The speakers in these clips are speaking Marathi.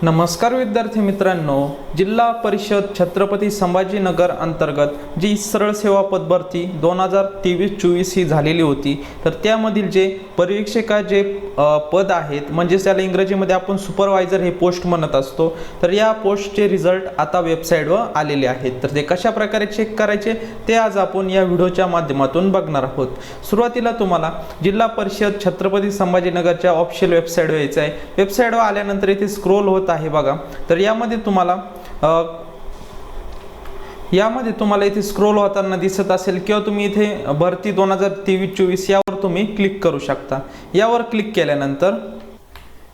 नमस्कार विद्यार्थी मित्रांनो, जिल्हा परिषद छत्रपती संभाजीनगर अंतर्गत जी सरळ सेवा पदभरती 2023-24 ही झालेली होती, तर त्यामधील जे पर्यवेक्षका पद आहेत, म्हणजे त्याला इंग्रजीमध्ये आपण सुपरवायझर हे पोस्ट म्हणत असतो, तर या पोस्टचे रिझल्ट आता वेबसाईटवर आलेले आहेत. तर ते कशा प्रकारे चेक करायचे ते आज आपण या व्हिडिओच्या माध्यमातून बघणार आहोत. सुरुवातीला तुम्हाला जिल्हा परिषद छत्रपती संभाजीनगरच्या ऑफिशियल वेबसाईटवर यायचं आहे. वेबसाईटवर आल्यानंतर इथे स्क्रोल होत आहे बघा. तर यामध्ये तुम्हाला इथे स्क्रोल होताना दिसत असेल किंवा तुम्ही इथे भरती 2023-24 यावर तुम्ही क्लिक करू शकता. यावर क्लिक केल्यानंतर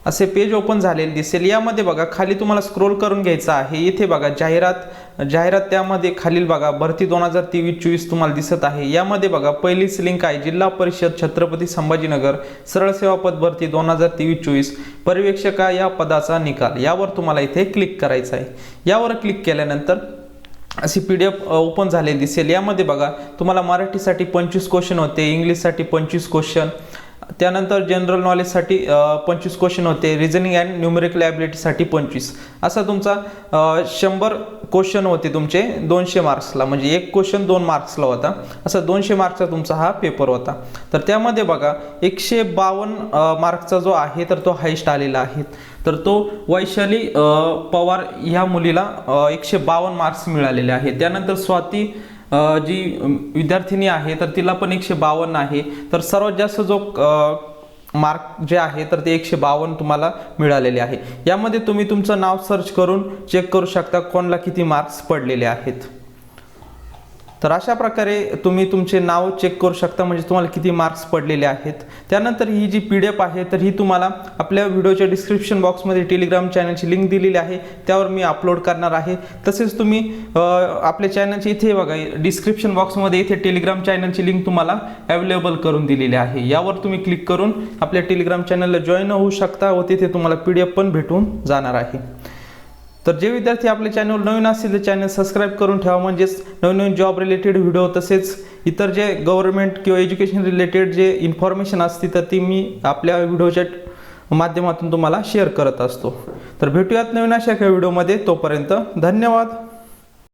असे पेज ओपन झालेले दिसेल. यामध्ये बघा खाली तुम्हाला स्क्रोल करून घ्यायचं आहे. इथे बघा जाहिरात त्यामध्ये खालील बघा भरती 2023-24 तुम्हाला दिसत आहे. यामध्ये बघा पहिलीच लिंक आहे जिल्हा परिषद छत्रपती संभाजीनगर सरळ सेवा पद भरती 2023-24 पर्यवेक्षका या पदाचा निकाल. यावर तुम्हाला इथे क्लिक करायचं आहे. यावर क्लिक केल्यानंतर अशी PDF ओपन झालेली दिसेल. यामध्ये बघा तुम्हाला मराठीसाठी 25 क्वेश्चन होते, इंग्लिशसाठी 25 क्वेश्चन, त्यानंतर जनरल नॉलेजसाठी 25 क्वेश्चन होते, रिझनिंग अँड न्यूमेरिकल ॲबिलिटीसाठी 25, असा तुमचा 100 क्वेश्चन होते तुमचे 200 मार्क्सला, म्हणजे एक क्वेश्चन 2 मार्क्सला होता. असा 200 मार्क्सचा तुमचा हा पेपर होता. तर त्यामध्ये बघा 152 मार्क्सचा जो आहे तर तो हायस्ट आलेला आहे. तर तो वैशाली पवार ह्या मुलीला 152 मार्क्स मिळालेले आहेत. त्यानंतर स्वाती जी विद्यार्थिनी आहे तर तिला पण 152 आहे. तर सर्वात जास्त जो मार्क जे आहे तर ते 152 तुम्हाला मिळालेले आहे. यामध्ये तुम्ही तुमचं नाव सर्च करून चेक करू शकता कोणाला किती मार्क्स पडलेले आहेत. तर अशा प्रकारे तुम्ही तुमचे नाव चेक करू शकता, म्हणजे तुम्हाला किती मार्क्स पडलेले आहेत. त्यानंतर ही जी PDF आहे तर ही तुम्हाला आपल्या व्हिडिओच्या डिस्क्रिप्शन बॉक्समध्ये टेलिग्राम चॅनलची लिंक दिलेली आहे, त्यावर मी अपलोड करणार आहे. तसेच तुम्ही आपल्या चॅनलची इथे बघा डिस्क्रिप्शन बॉक्समध्ये इथे टेलिग्राम चॅनलची लिंक तुम्हाला अवेलेबल करून दिलेली आहे. यावर तुम्ही क्लिक करून आपल्या टेलिग्राम चॅनलला जॉईन होऊ शकता व तिथे तुम्हाला PDF पण भेटून जाणार आहे. तर जे विद्यार्थी आपल्या चॅनल नवीन असतील तर चॅनल सबस्क्राईब करून ठेवा, म्हणजेच नवीन जॉब रिलेटेड व्हिडिओ तसेच इतर जे गव्हर्नमेंट किंवा एज्युकेशन रिलेटेड जे इन्फॉर्मेशन असते तर ती मी आपल्या व्हिडिओच्या माध्यमातून तुम्हाला शेअर करत असतो. तर भेटूयात नवीन अशा काही व्हिडिओमध्ये. तोपर्यंत धन्यवाद.